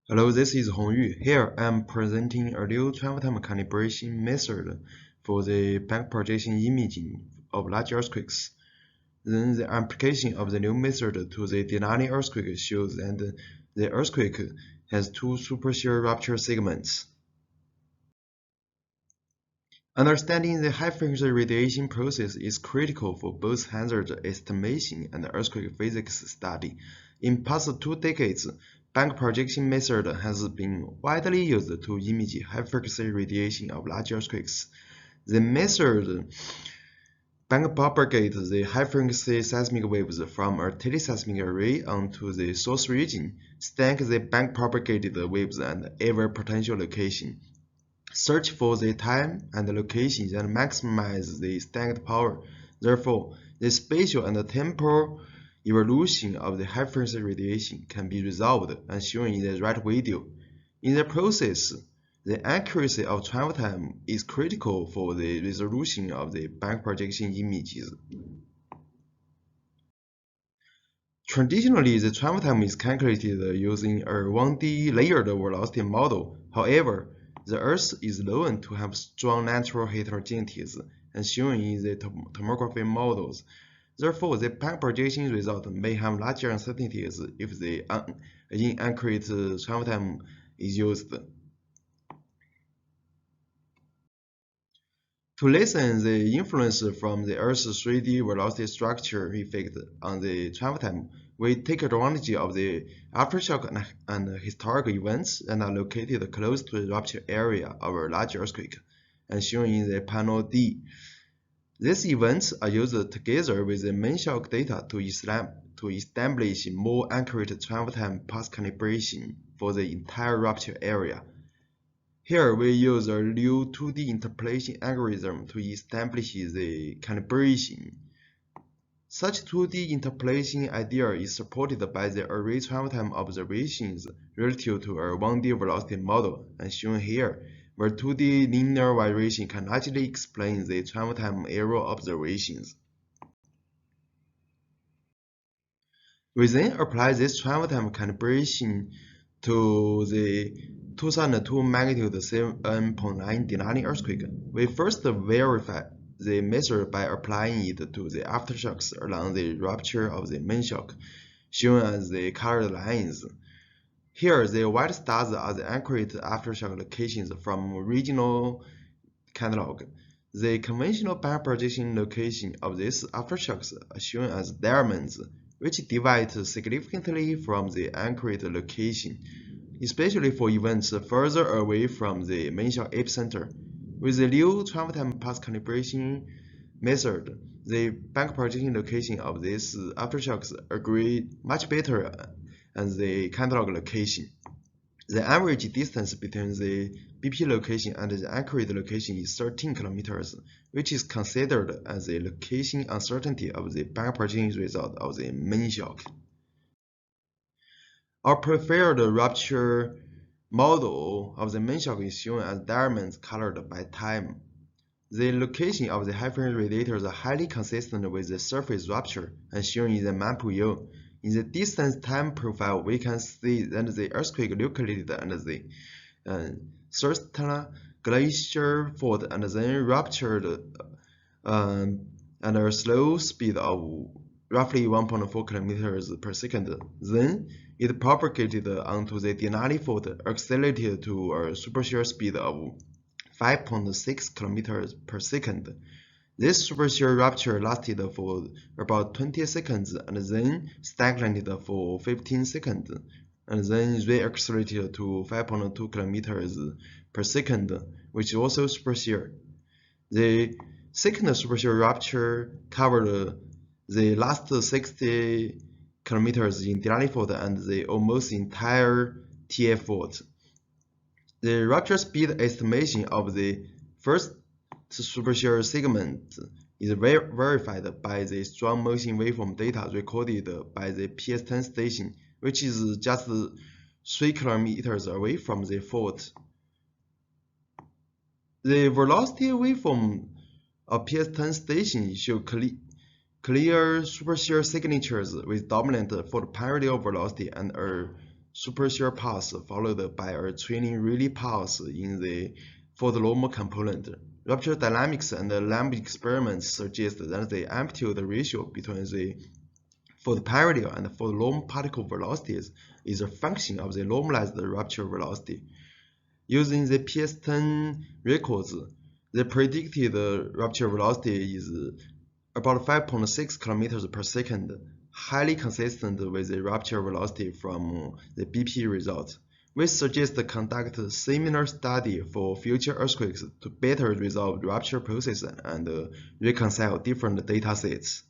Hello, this is Hongyu. Here I am presenting a new travel time calibration method for the back projection imaging of large earthquakes. Then the application of the new method to the Denali earthquake shows that the earthquake has two superficial rupture segments. Understanding the high-frequency radiation process is critical for both hazard estimation and earthquake physics study. In past 2 decades, bank projection method has been widely used to image high-frequency radiation of large earthquakes. The method bank propagates the high-frequency seismic waves from a teleseismic array onto the source region, stack the bank propagated waves at every potential location. Search for the time and the location that maximize the stacked power. Therefore, the spatial and the temporal evolution of the high-frequency radiation can be resolved and shown in the right video. In the process, the accuracy of travel time is critical for the resolution of the back projection images. Traditionally, the travel time is calculated using a 1D layered velocity model. However, the Earth is known to have strong natural heterogeneities, as shown in the tomography models. Therefore, the back projection result may have larger uncertainties if the inaccurate travel time is used. To lessen the influence from the Earth's 3D velocity structure effect on the travel time, we take advantage of the aftershock and historical events that are located close to the rupture area of a large earthquake, as shown in the panel D. These events are used together with the mainshock data to establish more accurate travel time path calibration for the entire rupture area. Here we use a new 2D interpolation algorithm to establish the calibration. Such 2D interpolation idea is supported by the array travel time observations relative to a 1D velocity model, as shown here, where 2D linear variation can largely explain the travel time error observations. We then apply this travel time calibration to the 2002 magnitude 7.9 Denali earthquake. We first verify the method by applying it to the aftershocks along the rupture of the mainshock, shown as the colored lines. Here, the white stars are the accurate aftershock locations from regional catalog. The conventional back projection location of these aftershocks are shown as diamonds, which divide significantly from the accurate location, especially for events further away from the mainshock epicenter. With the new travel time path calibration method, the back projection location of these aftershocks agree much better than the catalog location. The average distance between the BP location and the accurate location is 13 kilometers, which is considered as the location uncertainty of the back projection result of the mainshock. Our preferred rupture model of the mainshock is shown as diamonds colored by time. The location of the high-frequency radiators are highly consistent with the surface rupture, as shown in the map below. In the distance time profile, we can see that the earthquake located under the Thirstler Glacier fault and then ruptured at a slow speed of roughly 1.4 kilometers per second. Then it propagated onto the Denali fault, accelerated to a supershear speed of 5.6 kilometers per second. This supershear rupture lasted for about 20 seconds and then stagnated for 15 seconds, and then reaccelerated to 5.2 kilometers per second, which is also supershear. The second supershear rupture covered the last 60 kilometers in Denali fault and the almost entire TF fault. The rupture speed estimation of the first supershear segment is verified by the strong motion waveform data recorded by the PS10 station, which is just 3 kilometers away from the fault. The velocity waveform of PS10 station show clear supershear signatures with dominant fault parallel velocity and a super shear path followed by a trailing relay path for the normal component. Rupture dynamics and lambda experiments suggest that the amplitude ratio between for the parallel and for the normal particle velocities is a function of the normalized rupture velocity. Using the PS10 records, the predicted rupture velocity is about 5.6 kilometers per second, highly consistent with the rupture velocity from the BP results. We suggest to conduct a similar study for future earthquakes to better resolve rupture process and reconcile different data sets.